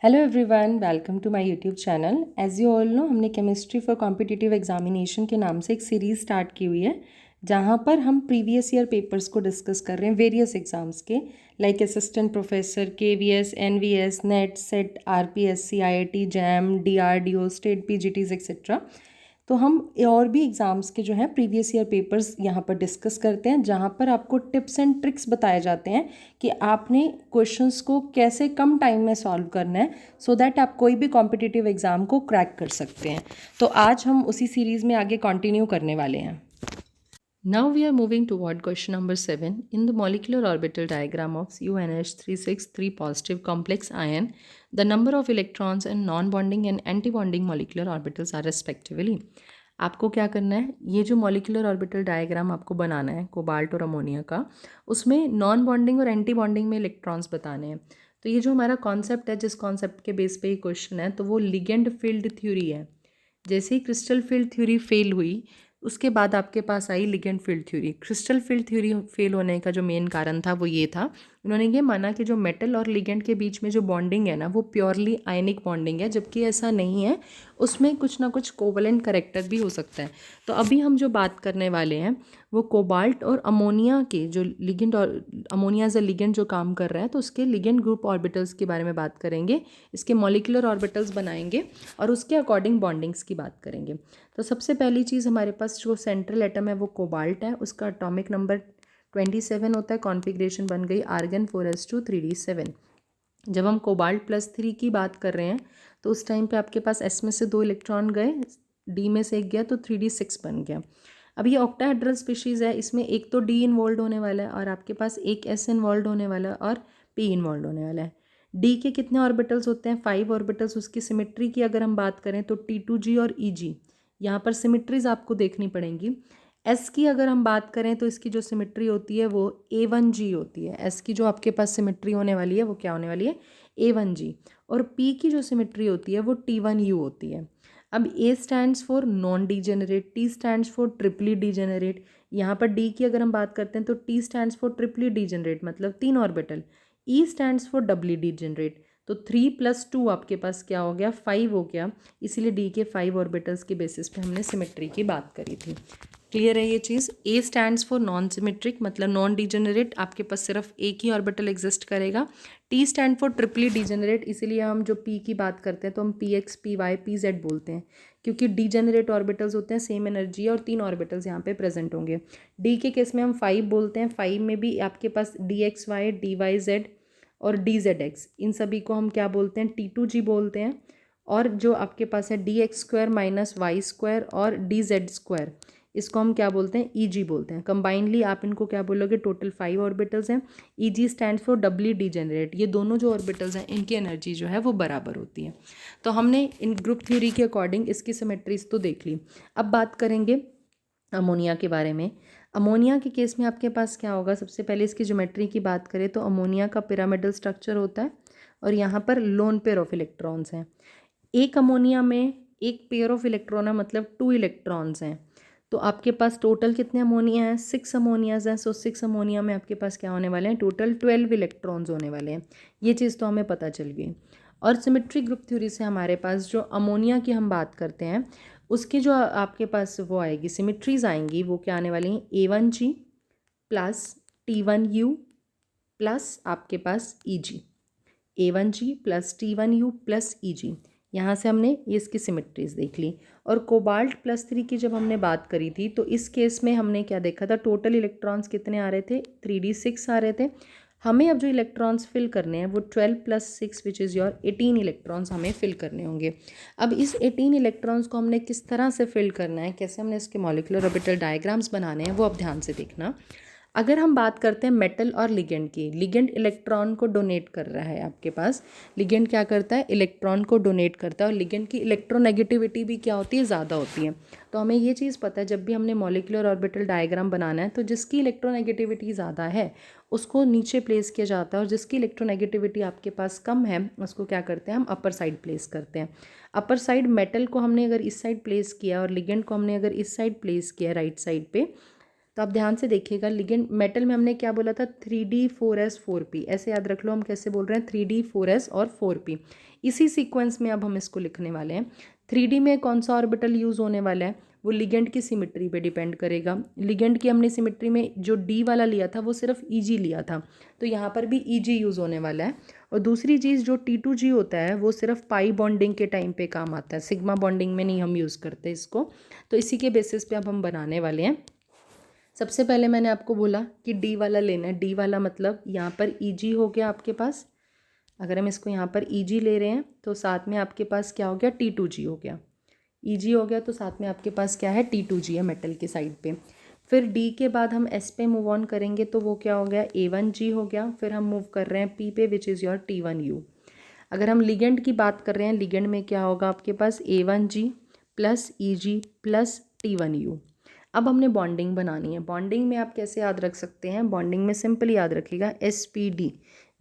Hello everyone, welcome to my YouTube channel. As you all know, हमने chemistry for competitive examination के नाम से एक सीरीज़ स्टार्ट की हुई है जहाँ पर हम प्रीवियस ईयर पेपर्स को डिस्कस कर रहे हैं वेरियस एग्जाम्स के, like assistant professor, KVS, NVS, NET, SET, RPSC, IIT, JAM, DRDO, state PGTs etcetera. तो हम और भी एग्ज़ाम्स के जो हैं प्रीवियस ईयर पेपर्स यहाँ पर डिस्कस करते हैं, जहाँ पर आपको टिप्स एंड ट्रिक्स बताए जाते हैं कि आपने क्वेश्चंस को कैसे कम टाइम में सॉल्व करना है, सो दैट आप कोई भी कॉम्पिटिटिव एग्ज़ाम को क्रैक कर सकते हैं। तो आज हम उसी सीरीज़ में आगे कंटिन्यू करने वाले हैं। Now we are moving toward question number 7. In the molecular orbital diagram of UNH363 positive complex ion, the number of electrons in non-bonding and anti-bonding molecular orbitals are respectively. आपको क्या करना है, ये जो मॉलिक्यूलर ऑर्बिटल डायग्राम आपको बनाना है cobalt और ammonia का, उसमें नॉन बॉन्डिंग और एंटी बॉन्डिंग में इलेक्ट्रॉन्स बताने हैं। तो ये जो हमारा कॉन्सेप्ट है, जिस कॉन्सेप्ट के बेस पे ये क्वेश्चन है, तो वो लिगेंड फील्ड थ्योरी है। जैसे ही क्रिस्टल फील्ड थ्योरी फेल हुई, उसके बाद आपके पास आई ligand field theory. Crystal field theory fail होने का जो मेन कारण था वो ये था, उन्होंने ये माना कि जो मेटल और लिगेंड के बीच में जो बॉन्डिंग है ना, वो प्योरली आयनिक बॉन्डिंग है, जबकि ऐसा नहीं है, उसमें कुछ ना कुछ कोवलेंट करेक्टर भी हो सकता है। तो अभी हम जो बात करने वाले हैं वो कोबाल्ट और अमोनिया के जो लिगेंड, और अमोनिया एज अ लिगेंड जो काम कर रहा है, तो उसके लिगेंड ग्रुप ऑर्बिटल्स के बारे में बात करेंगे, इसके मॉलिक्यूलर ऑर्बिटल्स बनाएंगे और उसके अकॉर्डिंग बॉन्डिंग्स की बात करेंगे। तो सबसे पहली चीज़ हमारे पास जो सेंट्रल एटम है वो कोबाल्ट है, उसका एटॉमिक नंबर 27 होता है। कॉन्फ़िगरेशन बन गई आर्गन 4s2 3d7। जब हम कोबाल्ट +3 की बात कर रहे हैं तो उस टाइम पे आपके पास S में से 2 इलेक्ट्रॉन गए, D में से 1 गया, तो 3d6 बन गया। अब ये ऑक्टाहेड्रल स्पीशीज़ है, इसमें एक तो D इन्वॉल्व होने वाला है और आपके पास एक S इन्वॉल्व होने वाला है और P इन्वॉल्व होने वाला है। D के कितने ऑर्बिटल्स होते हैं? 5 ऑर्बिटल्स। उसकी सिमेट्री की अगर हम बात करें तो T2G और EG, यहाँ पर सिमेट्रीज आपको देखनी पड़ेंगी। एस की अगर हम बात करें तो इसकी जो सिमेट्री होती है वो A1G होती है। एस की जो आपके पास सिमेट्री होने वाली है वो क्या होने वाली है? A1G। और P की जो सिमेट्री होती है वो T1U होती है। अब A stands for non degenerate, T stands for triply degenerate. यहाँ पर D की अगर हम बात करते हैं तो T stands for triply degenerate, मतलब 3 orbital. E stands for doubly degenerate, तो 3+2 आपके पास क्या हो गया? 5 हो गया। इसीलिए डी के 5 ऑर्बिटल्स के बेसिस पे हमने सिमेट्री की बात करी थी। क्लियर है ये चीज़? A stands for non symmetric, मतलब नॉन डिजेनरेट, आपके पास सिर्फ एक ही ऑर्बिटल एग्जिस्ट करेगा। T stand for triply degenerate, इसीलिए हम जो पी की बात करते हैं तो हम PX, PY, PZ बोलते हैं, क्योंकि डिजेनरेट ऑर्बिटल्स होते हैं, सेम एनर्जी और 3 ऑर्बिटल्स यहाँ पे प्रेजेंट होंगे। डी के केस में हम 5 बोलते हैं। 5 में भी आपके पास DXY, DYZ और DZX, इन सभी को हम क्या बोलते हैं? T2G बोलते हैं। और जो आपके पास है DX² - Y² और DZ², इसको हम क्या बोलते हैं? EG बोलते हैं। कंबाइनली आप इनको क्या बोलोगे? टोटल 5 ऑर्बिटल्स हैं। EG stand for doubly degenerate. ये दोनों जो ऑर्बिटल्स हैं इनकी एनर्जी जो है वो बराबर होती है। तो हमने इन ग्रुप थ्योरी के अकॉर्डिंग इसकी सिमेट्रीज तो देख ली। अब बात करेंगे अमोनिया के बारे में। अमोनिया के केस में आपके पास क्या होगा? सबसे पहले इसकी ज्योमेट्री की बात करें तो अमोनिया का पिरामिडल स्ट्रक्चर होता है और यहाँ पर लोन पेयर ऑफ इलेक्ट्रॉन्स हैं। एक अमोनिया में एक पेयर ऑफ इलेक्ट्रॉन है, मतलब 2 इलेक्ट्रॉन्स हैं। तो आपके पास टोटल कितने अमोनिया हैं? 6 अमोनियाज हैं। सो 6 अमोनिया में आपके पास क्या होने वाले हैं? टोटल 12 इलेक्ट्रॉन्स होने वाले हैं। ये चीज़ तो हमें पता चल गई। और सिमेट्री ग्रुप थ्योरी से हमारे पास जो अमोनिया की हम बात करते हैं, उसकी जो आपके पास वो आएगी, सिमेट्रीज आएंगी, वो क्या आने वाली हैं? A1G प्लस T1U प्लस आपके पास EG। A1G plus T1U plus EG। यहाँ से हमने ये इसकी सिमेट्रीज देख ली। और कोबाल्ट +3 की जब हमने बात करी थी तो इस केस में हमने क्या देखा था? टोटल इलेक्ट्रॉन्स कितने आ रहे थे? 3d6 आ रहे थे। हमें अब जो इलेक्ट्रॉन्स फिल करने हैं वो 12 + 6 विच इज़ योर 18 इलेक्ट्रॉन्स हमें फिल करने होंगे। अब इस 18 इलेक्ट्रॉन्स को हमने किस तरह से फिल करना है, कैसे हमने इसके मॉलिक्यूलर ऑर्बिटल डायग्राम्स बनाने हैं, वो अब ध्यान से देखना। अगर हम बात करते हैं मेटल और लिगेंड की, लिगेंड इलेक्ट्रॉन को डोनेट कर रहा है आपके पास। लिगेंड क्या करता है? इलेक्ट्रॉन को डोनेट करता है। और लिगेंड की इलेक्ट्रोनेगेटिविटी भी क्या होती है? ज़्यादा होती है। तो हमें ये चीज़ पता है, जब भी हमने मॉलिक्यूलर ऑर्बिटल डायग्राम बनाना है तो जिसकी इलेक्ट्रोनेगेटिविटी ज़्यादा है उसको नीचे प्लेस किया जाता है, और जिसकी इलेक्ट्रोनेगेटिविटी आपके पास कम है उसको क्या करते हैं? हम अपर साइड प्लेस करते हैं। अपर साइड मेटल को हमने अगर इस साइड प्लेस किया और लिगेंड को हमने अगर इस साइड प्लेस किया राइट साइड पे, तो आप ध्यान से देखिएगा, लिगेंड मेटल में हमने क्या बोला था, 3D4S 4P, ऐसे याद रख लो हम कैसे बोल रहे हैं, 3D4S और 4P। इसी सीक्वेंस में अब हम इसको लिखने वाले हैं। 3D में कौन सा ऑर्बिटल यूज़ होने वाला है, वो लिगेंड की सिमिट्री पे डिपेंड करेगा। लिगेंड की हमने सिमिट्री में जो डी वाला लिया था वो सिर्फ Eg लिया था, तो यहाँ पर भी Eg यूज़ होने वाला है। और दूसरी चीज़ जो T2G होता है वो सिर्फ पाई बॉन्डिंग के टाइम पे काम आता है, सिग्मा बॉन्डिंग में नहीं हम यूज़ करते इसको। तो इसी के बेसिस पे अब हम बनाने वाले हैं। सबसे पहले मैंने आपको बोला कि डी वाला लेना है। डी वाला मतलब यहाँ पर Eg हो गया आपके पास, अगर हम इसको यहाँ पर Eg ले रहे हैं तो साथ में आपके पास क्या हो गया, T2G हो गया। Eg हो गया तो साथ में आपके पास क्या है, T2G है मेटल के साइड पे। फिर D के बाद हम S पे मूव ऑन करेंगे तो वो क्या हो गया, A1G हो गया। फिर हम मूव कर रहे हैं P पे विच इज़ योर T1U। अगर हम लिगेंड की बात कर रहे हैं, लिगेंड में क्या होगा आपके पास, A1G plus Eg plus T1U। अब हमने बॉन्डिंग बनानी है। बॉन्डिंग में आप कैसे याद रख सकते हैं, बॉन्डिंग में सिंपल याद रखिएगा SPD।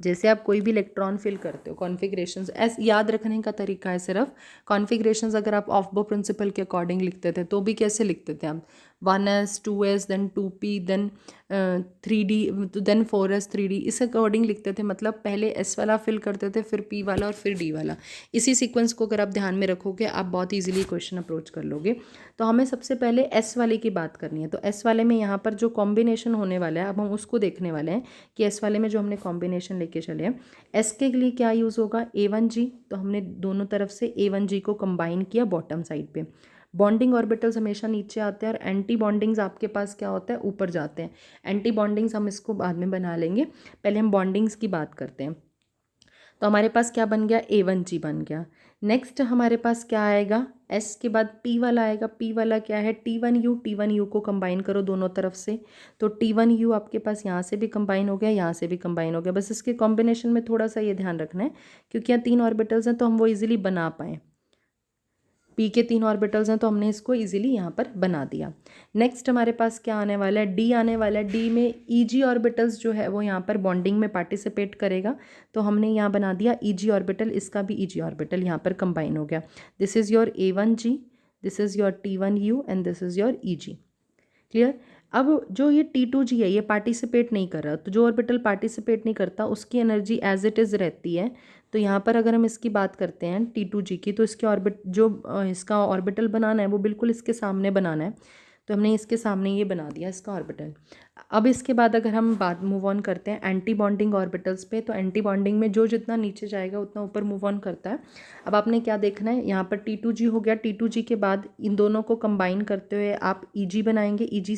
जैसे आप कोई भी इलेक्ट्रॉन फिल करते हो, कॉन्फ़िगरेशंस ऐसे याद रखने का तरीका है सिर्फ। कॉन्फ़िगरेशंस अगर आप ऑफ-बो प्रिंसिपल के अकॉर्डिंग लिखते थे तो भी कैसे लिखते थे आप, 1s 2s then 2p then 3d then 4s 3d, इस अकॉर्डिंग लिखते थे। मतलब पहले s वाला फिल करते थे, फिर p वाला और फिर d वाला। इसी सीक्वेंस को अगर आप ध्यान में रखोगे आप बहुत ईजिली क्वेश्चन अप्रोच कर लोगे। तो हमें सबसे पहले s वाले की बात करनी है। तो s वाले में यहाँ पर जो कॉम्बिनेशन होने वाला है अब हम उसको देखने वाले हैं कि s वाले में जो हमने कॉम्बिनेशन लेके चले हैं, s के लिए क्या यूज़ होगा, A1G। तो हमने दोनों तरफ से A1G को कंबाइन किया बॉटम साइड पे। बॉन्डिंग ऑर्बिटल्स हमेशा नीचे आते हैं और एंटी बॉन्डिंग्स आपके पास क्या होता है, ऊपर जाते हैं। एंटी बॉन्डिंग्स हम इसको बाद में बना लेंगे, पहले हम बॉन्डिंग्स की बात करते हैं। तो हमारे पास क्या बन गया, A1G बन गया। नेक्स्ट हमारे पास क्या आएगा, S के बाद P वाला आएगा। P वाला क्या है, T1U। T1U को कंबाइन करो दोनों तरफ से, तो T1U आपके पास यहाँ से भी कंबाइन हो गया, यहाँ से भी कंबाइन हो गया। बस इसके कॉम्बिनेशन में थोड़ा सा ये ध्यान रखना है क्योंकि यहाँ 3 ऑर्बिटल्स हैं तो हम वो इजीली बना पाएँ। P के 3 ऑर्बिटल्स हैं तो हमने इसको इजीली यहाँ पर बना दिया। नेक्स्ट हमारे पास क्या आने वाला है, D आने वाला है। D में Eg ऑर्बिटल्स जो है वो यहाँ पर बॉन्डिंग में पार्टिसिपेट करेगा, तो हमने यहाँ बना दिया Eg ऑर्बिटल। इसका भी Eg ऑर्बिटल यहाँ पर कंबाइन हो गया। This is your A1G, this is your T1U and this is your Eg। Clear. अब जो ये T2G है ये पार्टिसिपेट नहीं कर रहा, तो जो ऑर्बिटल पार्टिसिपेट नहीं करता उसकी एनर्जी एज इट इज़ रहती है। तो यहाँ पर अगर हम इसकी बात करते हैं T2G की, तो इसके ऑर्बिट जो इसका ऑर्बिटल बनाना है वो बिल्कुल इसके सामने बनाना है। तो हमने इसके सामने ये बना दिया इसका ऑर्बिटल। अब इसके बाद अगर हम बात मूव ऑन करते हैं एंटी बॉन्डिंग ऑर्बिटल्स पे, तो एंटी बॉन्डिंग में जो जितना नीचे जाएगा उतना ऊपर मूव ऑन करता है। अब आपने क्या देखना है, यहाँ पर T2G हो गया। T2G के बाद इन दोनों को कंबाइन करते हुए आप Eg बनाएंगे। Eg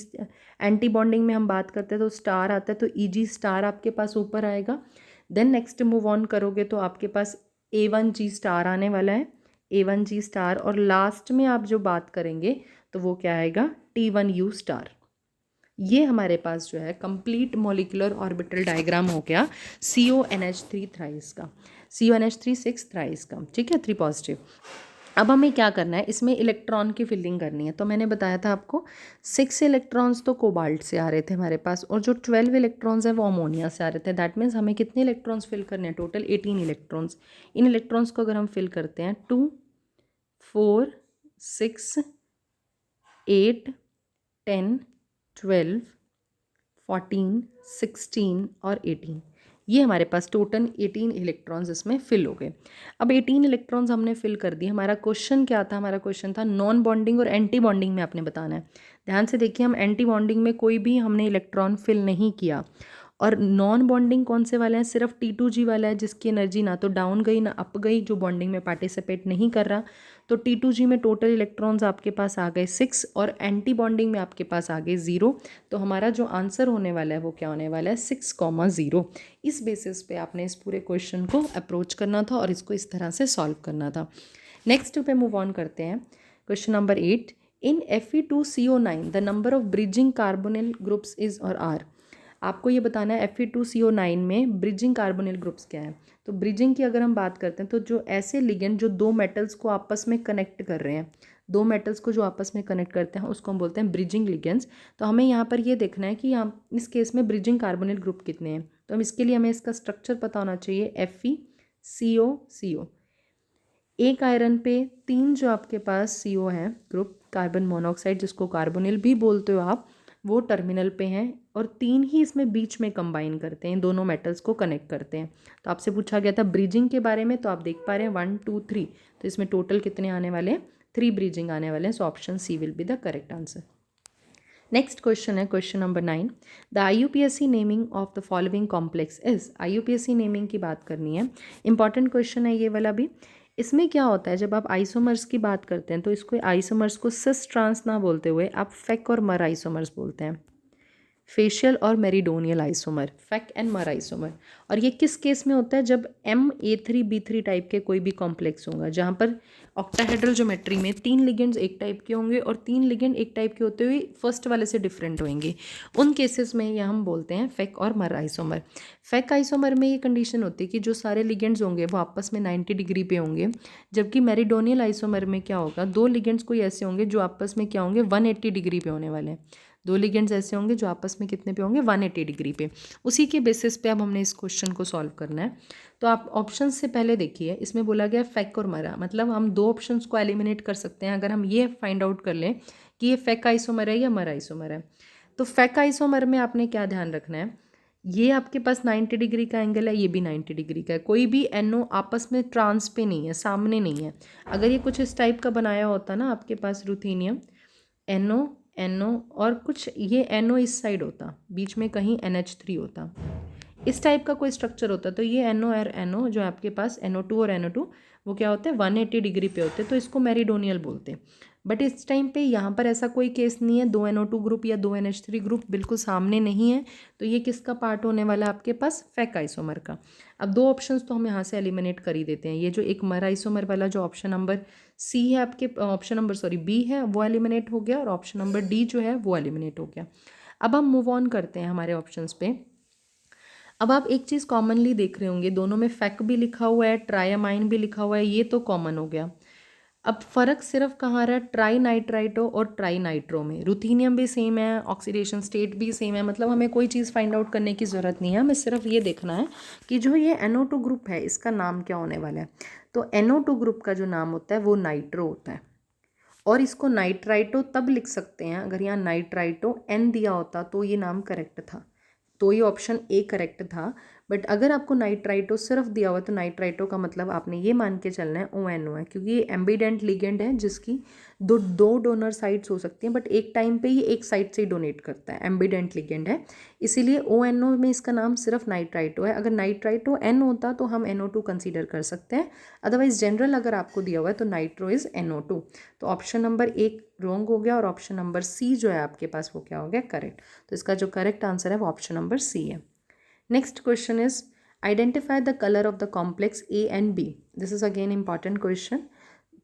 एंटी बॉन्डिंग में हम बात करते हैं तो स्टार आता है, तो Eg स्टार आपके पास ऊपर आएगा। देन नेक्स्ट मूव ऑन करोगे तो आपके पास A1G स्टार आने वाला है, A1G स्टार। और लास्ट में आप जो बात करेंगे तो वो क्या आएगा, T1U स्टार। ये हमारे पास जो है कंप्लीट मॉलिक्यूलर ऑर्बिटल डायग्राम हो गया CONH3 थ्राइस का, CONH3 6 थ्राइस का, ठीक है, 3 पॉजिटिव। अब हमें क्या करना है, इसमें इलेक्ट्रॉन की फिलिंग करनी है। तो मैंने बताया था आपको 6 इलेक्ट्रॉन्स तो कोबाल्ट से आ रहे थे हमारे पास, और जो 12 इलेक्ट्रॉन्स हैं वो अमोनिया से आ रहे थे। दैट मीन्स हमें कितने इलेक्ट्रॉन्स फिल करने हैं, टोटल 18 इलेक्ट्रॉन्स। इन इलेक्ट्रॉन्स को अगर हम फिल करते हैं 2 4 6 8 10 12 14 16 और 18, ये हमारे पास टोटल 18 इलेक्ट्रॉन्स इसमें फिल हो गए। अब 18 इलेक्ट्रॉन्स हमने फिल कर दिए। हमारा क्वेश्चन क्या था, हमारा क्वेश्चन था नॉन बॉन्डिंग और एंटी बॉन्डिंग में आपने बताना है। ध्यान से देखिए, हम एंटी बॉन्डिंग में कोई भी हमने इलेक्ट्रॉन फिल नहीं किया, और नॉन बॉन्डिंग कौन से वाले हैं, सिर्फ T2G वाला है जिसकी एनर्जी ना तो डाउन गई ना अप गई, जो बॉन्डिंग में पार्टिसिपेट नहीं कर रहा। तो T2G में टोटल इलेक्ट्रॉन्स आपके पास आ गए 6 और एंटी बॉन्डिंग में आपके पास आ गए 0। तो हमारा जो आंसर होने वाला है वो क्या होने वाला है, 6,0। इस बेसिस पे आपने इस पूरे क्वेश्चन को अप्रोच करना था और इसको इस तरह से सॉल्व करना था। नेक्स्ट पे मूव ऑन करते हैं। Question number 8, in Fe2CO9 the number of bridging carbonyl groups is और आर। आपको ये बताना है Fe2CO9 में ब्रिजिंग कार्बोनिल ग्रुप्स क्या है। तो ब्रिजिंग की अगर हम बात करते हैं तो जो ऐसे लिगेंड जो दो मेटल्स को आपस में कनेक्ट कर रहे हैं, दो मेटल्स को जो आपस में कनेक्ट करते हैं उसको हम बोलते हैं ब्रिजिंग लिगेंड्स। तो हमें यहाँ पर ये देखना है कि यहाँ इस केस में ब्रिजिंग कार्बोनिल ग्रुप कितने हैं। तो हम इसके लिए हमें इसका स्ट्रक्चर पता होना चाहिए, FeCO। एक आयरन पे 3 जो आपके पास CO है ग्रुप, कार्बन मोनोऑक्साइड जिसको कार्बोनिल भी बोलते हो आप, वो टर्मिनल पे हैं और 3 ही इसमें बीच में कंबाइन करते हैं, दोनों मेटल्स को कनेक्ट करते हैं। तो आपसे पूछा गया था ब्रिजिंग के बारे में, तो आप देख पा रहे हैं 1 2 3, तो इसमें टोटल कितने आने वाले हैं, 3 ब्रिजिंग आने वाले हैं। So option C will be the correct answer. Next question है question number 9, the IUPAC naming of the following complex is. IUPAC naming की बात करनी है, इंपॉर्टेंट क्वेश्चन है ये वाला भी। इसमें क्या होता है, जब आप आइसोमर्स की बात करते हैं तो इसको आइसोमर्स को सिस ट्रांस ना बोलते हुए आप फेक और मर आइसोमर्स बोलते हैं, फेशियल और मेरिडोनियल आइसोमर, फेक एंड मर आइसोमर। और ये किस केस में होता है, जब MA3B3 टाइप के कोई भी कॉम्प्लेक्स होगा जहाँ पर ऑक्टाहेड्रल ज्योमेट्री में 3 लिगेंड्स एक टाइप के होंगे और 3 लिगेंड एक टाइप के होते हुए फर्स्ट वाले से डिफरेंट होंगे, उन केसेस में यह हम बोलते हैं फेक और मर आइसोमर। फेक आइसोमर में ये कंडीशन होती है कि जो सारे लिगेंड्स होंगे वो आपस में 90 डिग्री पे होंगे, जबकि मेरिडोनियल आइसोमर में क्या होगा, 2 लिगेंड्स कोई ऐसे होंगे जो आपस में क्या होंगे, 180 डिग्री पे होने वाले हैं। 2 लिगेंड्स ऐसे होंगे जो आपस में कितने पे होंगे, 180 डिग्री पे। उसी के बेसिस पे अब हमने इस क्वेश्चन को सॉल्व करना है। तो आप ऑप्शन से पहले देखिए, इसमें बोला गया फेक और मरा, मतलब हम 2 ऑप्शंस को एलिमिनेट कर सकते हैं अगर हम ये फाइंड आउट कर लें कि ये फेक आइसोमर है या मरा आइसोमर है। तो फेक आइसोमर में आपने क्या ध्यान रखना है, ये आपके पास 90 डिग्री का एंगल है, ये भी 90 डिग्री का है, कोई भी NO आपस में ट्रांस पे नहीं है, सामने नहीं है। अगर ये कुछ इस टाइप का बनाया होता ना आपके पास रुथीनियम, NO और कुछ ये NO इस साइड होता, बीच में कहीं NH3 होता, इस टाइप का कोई स्ट्रक्चर होता, तो ये NO और NO जो आपके पास NO2 और NO2 वो क्या होते हैं, 180 डिग्री पे होते, तो इसको मेरिडोनियल बोलते हैं। बट इस टाइम पे यहाँ पर ऐसा कोई केस नहीं है, 2 NO2 ग्रुप या 2 NH3 ग्रुप बिल्कुल सामने नहीं है, तो ये किसका पार्ट होने वाला है आपके पास, फेक आइसोमर का। अब 2 ऑप्शंस तो हम यहाँ से एलिमिनेट कर ही देते हैं, ये जो एक मर आइसोमर वाला जो ऑप्शन नंबर सी है आपके, ऑप्शन नंबर बी है वो एलिमिनेट हो गया, और ऑप्शन नंबर डी जो है वो एलिमिनेट हो गया। अब हम मूव ऑन करते हैं हमारे ऑप्शंस पे। अब आप एक चीज़ कॉमनली देख रहे होंगे, दोनों में फेक भी लिखा हुआ है, ट्रायामाइन भी लिखा हुआ है, ये तो कॉमन हो गया। अब फ़र्क सिर्फ कहाँ रहा, ट्राई नाइट्राइटो और ट्राई नाइट्रो में। रुथीनियम भी सेम है, ऑक्सीडेशन स्टेट भी सेम है, मतलब हमें कोई चीज़ फाइंड आउट करने की ज़रूरत नहीं है, हमें सिर्फ ये देखना है कि जो ये NO2 ग्रुप है इसका नाम क्या होने वाला है। तो NO2 ग्रुप का जो नाम होता है वो नाइट्रो होता है, और इसको नाइट्राइटो तब लिख सकते हैं अगर यहाँ नाइट्राइटो N दिया होता तो ये नाम करेक्ट था, तो ये ऑप्शन ए करेक्ट था। बट अगर आपको नाइट्राइटो सिर्फ दिया हुआ तो नाइट्राइटो का मतलब आपने ये मान के चलना है ONO है, क्योंकि ये एम्बिडेंट लिगेंड है जिसकी दो डोनर साइड्स हो सकती हैं, बट एक टाइम पे ही एक साइड से ही डोनेट करता है, एम्बिडेंट लिगेंड है, इसीलिए ONO में इसका नाम सिर्फ नाइट्राइटो है। अगर नाइट्राइटो N होता तो हम NO2 कंसीडर कर सकते हैं, अदरवाइज जनरल अगर आपको दिया हुआ है तो नाइट्रो इज़ NO2। तो ऑप्शन नंबर 1 रॉन्ग हो गया, और ऑप्शन नंबर सी जो है आपके पास वो क्या हो गया, करेक्ट। तो इसका जो करेक्ट आंसर है वो ऑप्शन नंबर सी है। Next question is identify the colour of the complex A and B। This is again important question,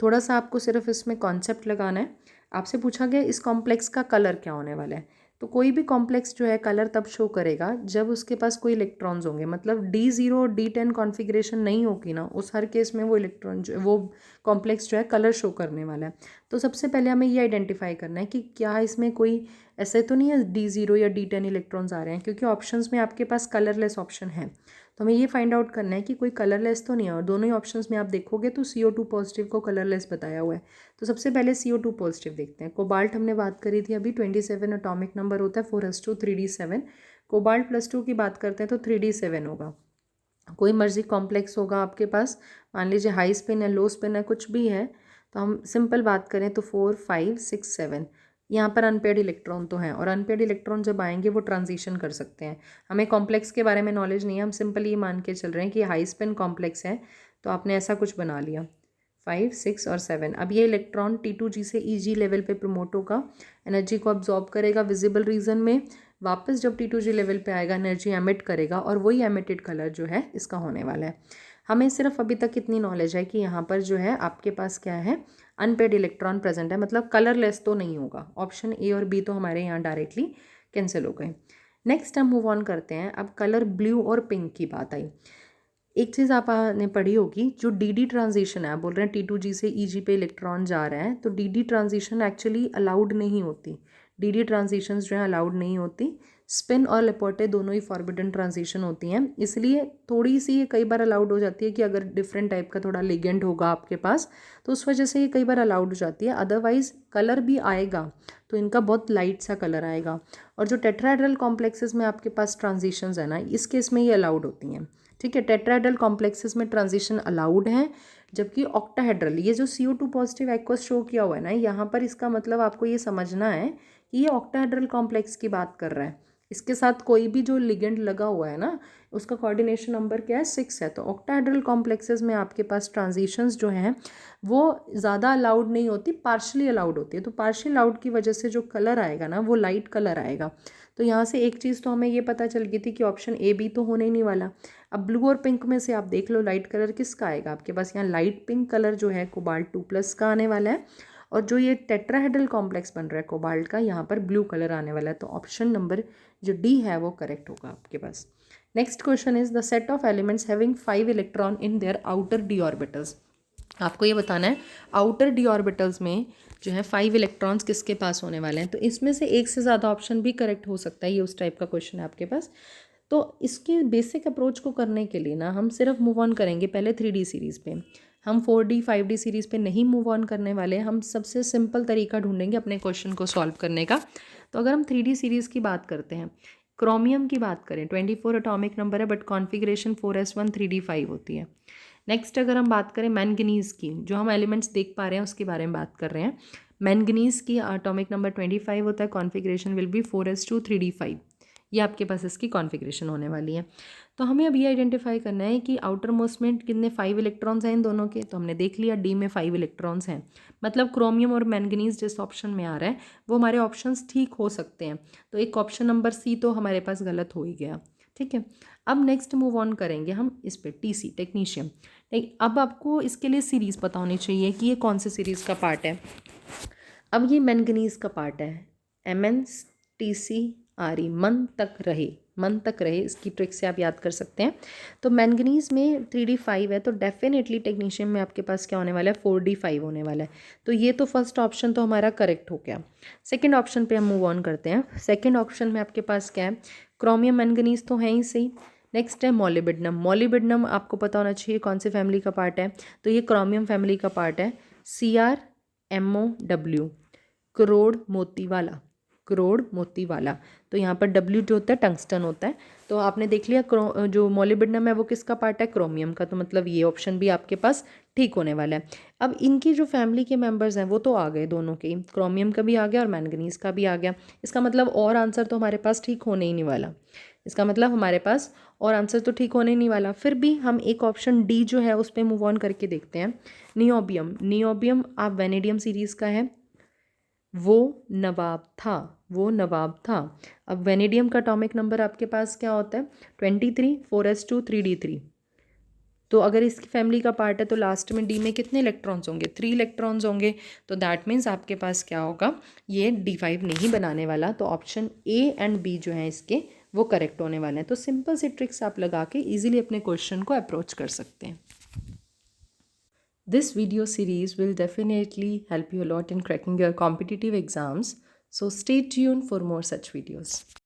थोड़ा सा आपको सिर्फ इसमें कॉन्सेप्ट लगाना है। आपसे पूछा गया इस कॉम्प्लेक्स का कलर क्या होने वाला है, तो कोई भी कॉम्प्लेक्स जो है कलर तब शो करेगा जब उसके पास कोई इलेक्ट्रॉन्स होंगे, मतलब D0 और D10 कॉन्फ़िगरेशन नहीं होगी ना, उस हर केस में वो इलेक्ट्रॉन जो वो कॉम्प्लेक्स जो है कलर शो करने वाला है। तो सबसे पहले हमें ये आइडेंटिफाई करना है कि क्या इसमें कोई ऐसे तो नहीं है D0 या D10 इलेक्ट्रॉन्स आ रहे हैं, क्योंकि ऑप्शंस में आपके पास कलरलेस ऑप्शन है, तो हमें ये फाइंड आउट करना है कि कोई कलरलेस तो नहीं है। और दोनों ही ऑप्शंस में आप देखोगे तो CO2 पॉजिटिव को कलरलेस बताया हुआ है। तो सबसे पहले CO2 पॉजिटिव देखते हैं। कोबाल्ट हमने बात करी थी अभी, 27 एटॉमिक नंबर होता है, 4s2 3d7। कोबाल्ट +2 की बात करते हैं तो 3d7 होगा। कोई मर्जी कॉम्प्लेक्स होगा आपके पास, मान लीजिए हाई स्पिन है, लो स्पिन है, कुछ भी है, तो हम सिंपल बात करें तो 4 5 6 7 यहाँ पर अनपेयर्ड इलेक्ट्रॉन तो हैं, और अनपेयर्ड इलेक्ट्रॉन जब आएंगे वो ट्रांजिशन कर सकते हैं। हमें कॉम्प्लेक्स के बारे में नॉलेज नहीं है, हम सिंपल ये मान के चल रहे हैं कि हाई स्पिन कॉम्प्लेक्स है, तो आपने ऐसा कुछ बना लिया 5 6 और 7। अब ये इलेक्ट्रॉन T2G से EG लेवल पे प्रमोट होगा, एनर्जी को अब्जॉर्ब करेगा विजिबल रीजन में, वापस जब T2G लेवल पे आएगा एनर्जी एमिट करेगा, और वही एमिटेड कलर जो है इसका होने वाला है। हमें सिर्फ अभी तक इतनी नॉलेज है कि यहाँ पर जो है आपके पास क्या है, अनपेड इलेक्ट्रॉन प्रेजेंट है, मतलब कलरलेस तो नहीं होगा। ऑप्शन ए और बी तो हमारे यहाँ डायरेक्टली कैंसिल हो गए। नेक्स्ट हम मूव ऑन करते हैं। अब कलर ब्लू और पिंक की बात आई। एक चीज़ आपने पढ़ी होगी, जो DD ट्रांजिशन है, आप बोल रहे हैं T2G से EG पे इलेक्ट्रॉन जा रहे हैं, तो DD ट्रांजिशन एक्चुअली अलाउड नहीं होती, DD ट्रांजिशंस जो है अलाउड नहीं होती। स्पिन और लेपोर्टे दोनों ही फॉरबिडन ट्रांजिशन होती हैं, इसलिए थोड़ी सी ये कई बार अलाउड हो जाती है कि अगर डिफरेंट टाइप का थोड़ा लिगेंड होगा आपके पास तो उस वजह से ये कई बार अलाउड हो जाती है। अदरवाइज कलर भी आएगा तो इनका बहुत लाइट सा कलर आएगा। और जो टेट्राहेड्रल कॉम्प्लेक्सेस में आपके पास ट्रांजिशंस है ना, इस केस में ये अलाउड होती हैं। ठीक है, टेट्राहेड्रल कॉम्प्लेक्सेस में ट्रांजिशन अलाउड है, जबकि ऑक्टाहेड्रल, ये जो CO2 पॉजिटिव एक्वस शो किया हुआ है ना यहाँ पर, इसका मतलब आपको ये समझना है कि ये ऑक्टाहेड्रल कॉम्प्लेक्स की बात कर रहा है। इसके साथ कोई भी जो लिगेंड लगा हुआ है ना, उसका कोऑर्डिनेशन नंबर क्या है, 6 है। तो ऑक्टाहेड्रल कॉम्प्लेक्सेस में आपके पास ट्रांजिशंस जो हैं वो ज़्यादा अलाउड नहीं होती, पार्शली अलाउड होती है। तो पार्शियल अलाउड की वजह से जो कलर आएगा ना वो लाइट कलर आएगा। तो यहाँ से एक चीज़ तो हमें ये पता चल गई थी कि ऑप्शन A B तो होने ही नहीं वाला। अब ब्लू और पिंक में से आप देख लो लाइट कलर किसका आएगा आपके पास। यहाँ लाइट पिंक कलर जो है कोबाल्ट 2+ का आने वाला है, और जो ये टेट्राहेड्रल कॉम्प्लेक्स बन रहा है कोबाल्ट का, यहाँ पर ब्लू कलर आने वाला है। तो ऑप्शन नंबर जो D है वो करेक्ट होगा आपके पास। Next question is the set of elements having 5 electron in their outer d orbitals. आपको ये बताना है आउटर d ऑर्बिटल्स में जो है 5 इलेक्ट्रॉन्स किसके पास होने वाले हैं। तो इसमें से एक से ज़्यादा ऑप्शन भी करेक्ट हो सकता है, ये उस टाइप का क्वेश्चन है आपके पास। तो इसके बेसिक अप्रोच को करने के लिए ना हम सिर्फ मूव ऑन करेंगे पहले 3D सीरीज़ पे। हम 4D 5D सीरीज़ पे नहीं मूव ऑन करने वाले, हम सबसे सिंपल तरीका ढूंढेंगे अपने क्वेश्चन को सॉल्व करने का। तो अगर हम 3D सीरीज़ की बात करते हैं, क्रोमियम की बात करें, 24 एटॉमिक नंबर है बट कॉन्फ़िगरेशन 4s1 3d5 होती है। नेक्स्ट अगर हम बात करें मैंगनीज़ की, जो हम एलिमेंट्स देख पा रहे हैं उसके बारे में बात कर रहे हैं। मैंगनीज़ की एटॉमिक नंबर 25 होता है, configuration will be 4s2 3d5। ये आपके पास इसकी कॉन्फ़िगरेशन होने वाली है। तो हमें अब ये आइडेंटिफाई करना है कि आउटर मोस्ट में कितने 5 इलेक्ट्रॉन्स हैं इन दोनों के। तो हमने देख लिया D में 5 इलेक्ट्रॉन्स हैं, मतलब क्रोमियम और मैंगनीज़ जिस ऑप्शन में आ रहा है वो हमारे ऑप्शंस ठीक हो सकते हैं। तो एक ऑप्शन नंबर C तो हमारे पास गलत हो ही गया। ठीक है, अब नेक्स्ट मूव ऑन करेंगे हम इस पे TC टेक्नीशियम। अब आपको इसके लिए सीरीज़ पता होनी चाहिए कि ये कौन से सीरीज़ का पार्ट है। अब ये मैंगनीज़ का पार्ट है, MnTCRe, मन तक रहे, मन तक रहे, इसकी ट्रिक से आप याद कर सकते हैं। तो मैंगनीज़ में 3d5 है, तो डेफिनेटली टेक्नीशियम में आपके पास क्या होने वाला है, 4d5 होने वाला है। तो ये तो फर्स्ट ऑप्शन तो हमारा करेक्ट हो गया। सेकेंड ऑप्शन पे हम मूव ऑन करते हैं। सेकेंड ऑप्शन में आपके पास क्या है, क्रोमियम मैंगनीज़ तो है ही सही। नेक्स्ट है मॉलिब्डेनम। मॉलिब्डेनम आपको पता होना चाहिए कौन से फैमिली का पार्ट है, तो ये क्रोमियम फैमिली का पार्ट है, CrMoW, करोड़ मोती वाला, करोड़ मोती वाला। तो यहाँ पर W जो होता है टंगस्टन होता है। तो आपने देख लिया जो मॉलिब्डेनम है वो किसका पार्ट है, क्रोमियम का। तो मतलब ये ऑप्शन भी आपके पास ठीक होने वाला है। अब इनकी जो फैमिली के मेंबर्स हैं वो तो आ गए, दोनों के, क्रोमियम का भी आ गया और मैंगनीज़ का भी आ गया। इसका मतलब और आंसर तो हमारे पास ठीक होने ही नहीं वाला। इसका मतलब हमारे पास और आंसर तो ठीक होने नहीं वाला। फिर भी हम एक ऑप्शन D जो है उस पर मूव ऑन करके देखते हैं। नियोबियम, नियोबियम आप वेनेडियम सीरीज़ का है, वो नवाब था, वो नवाब था। अब वेनेडियम का एटॉमिक नंबर आपके पास क्या होता है, 23, 4s2 3d3। तो अगर इसकी फैमिली का पार्ट है तो लास्ट में D में कितने इलेक्ट्रॉन्स होंगे, 3 इलेक्ट्रॉन्स होंगे। तो दैट मीन्स आपके पास क्या होगा, ये D5 नहीं बनाने वाला। तो ऑप्शन A एंड B जो है इसके वो करेक्ट होने वाले हैं। तो सिंपल सी ट्रिक्स आप लगा के ईजिली अपने क्वेश्चन को अप्रोच कर सकते हैं। This video series will definitely help you a lot in cracking your competitive exams. So stay tuned for more such videos.